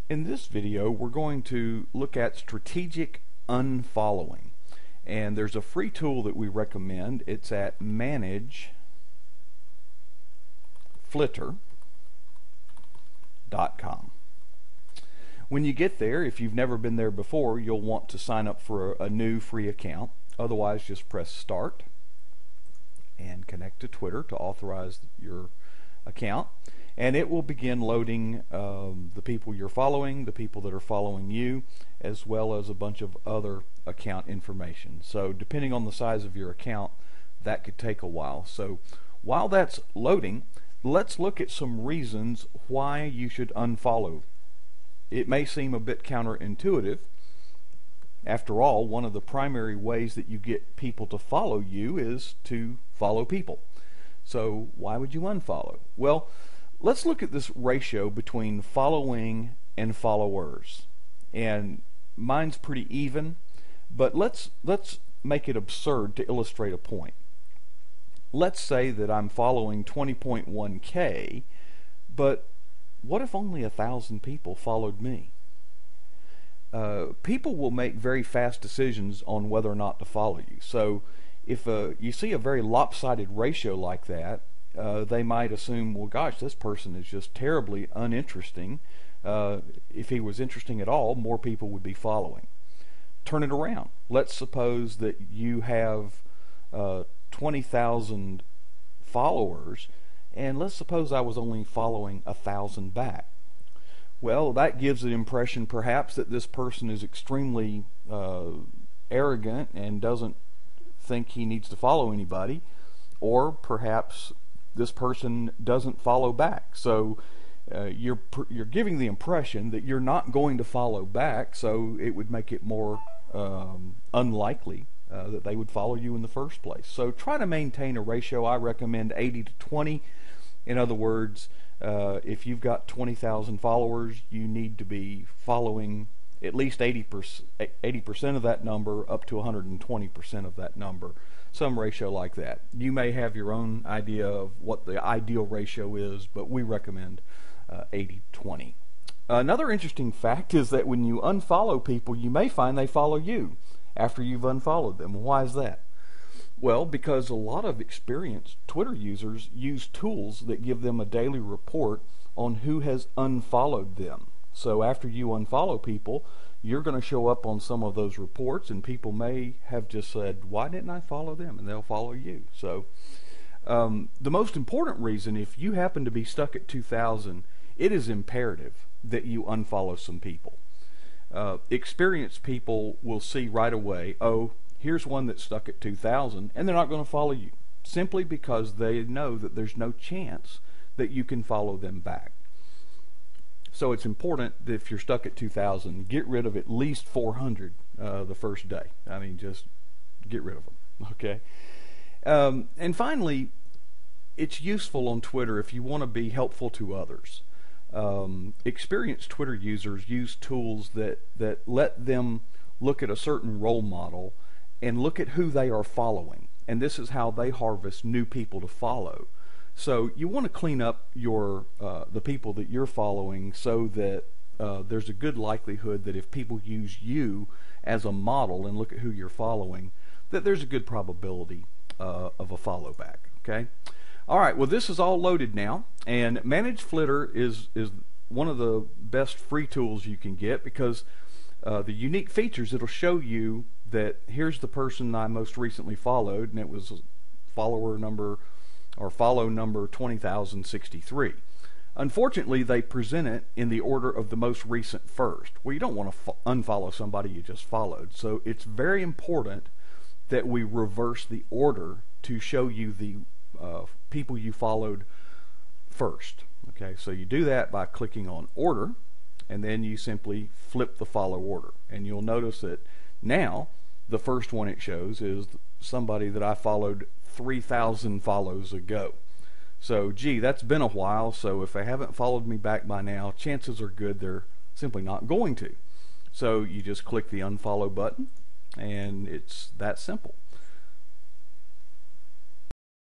In this video, we're going to look at strategic unfollowing. And there's a free tool that we recommend. It's at manageflitter.com. When you get there, if you've never been there before, you'll want to sign up for a new free account. Otherwise, just press Start and connect to Twitter to authorize your account. And it will begin loading the people you're following, the people that are following you, as well as a bunch of other account information. So depending on the size of your account, that could take a while. So while that's loading, let's look at some reasons why you should unfollow. It may seem a bit counterintuitive. After all, one of the primary ways that you get people to follow you is to follow people. So why would you unfollow? Well, let's look at this ratio between following and followers. And mine's pretty even, but let's make it absurd to illustrate a point. Let's say that I'm following 20.1K, but what if only 1,000 people followed me? People will make very fast decisions on whether or not to follow you. So if you see a very lopsided ratio like that, they might assume, well, gosh, this person is just terribly uninteresting. If he was interesting at all, more people would be following. Turn it around. Let's suppose that you have 20,000 followers, and let's suppose I was only following 1,000 back. Well, that gives the impression perhaps that this person is extremely arrogant and doesn't think he needs to follow anybody, or perhaps this person doesn't follow back. So you're giving the impression that you're not going to follow back, so it would make it more unlikely that they would follow you in the first place. So try to maintain a ratio. I recommend 80 to 20. In other words, if you've got 20,000 followers, you need to be following at least 80% of that number up to 120% of that number. Some ratio like that. You may have your own idea of what the ideal ratio is, but we recommend 80-20. Another interesting fact is that when you unfollow people, you may find they follow you after you've unfollowed them. Why is that? Well, because a lot of experienced Twitter users use tools that give them a daily report on who has unfollowed them. So after you unfollow people, you're going to show up on some of those reports, and people may have just said, why didn't I follow them? And they'll follow you. So the most important reason, if you happen to be stuck at 2,000, it is imperative that you unfollow some people. Experienced people will see right away, oh, here's one that's stuck at 2,000, and they're not going to follow you, simply because they know that there's no chance that you can follow them back. So it's important that if you're stuck at 2,000, get rid of at least 400 the first day. I mean, just get rid of them, okay? And finally, it's useful on Twitter if you want to be helpful to others. Experienced Twitter users use tools that let them look at a certain role model and look at who they are following. And this is how they harvest new people to follow. So you want to clean up your the people that you're following so that there's a good likelihood that if people use you as a model and look at who you're following, that there's a good probability of a follow back. Okay. All right. Well, this is all loaded now, and Manage Flitter is one of the best free tools you can get because the unique features, it'll show you that here's the person I most recently followed, and it was follow number 20,063. Unfortunately, they present it in the order of the most recent first. Well, you don't want to unfollow somebody you just followed, so it's very important that we reverse the order to show you the people you followed first. Okay, so you do that by clicking on Order, and then you simply flip the follow order, and you'll notice that now the first one it shows is somebody that I followed 3,000 follows ago. So gee, that's been a while, so if they haven't followed me back by now, chances are good they're simply not going to. So you just click the unfollow button, and it's that simple.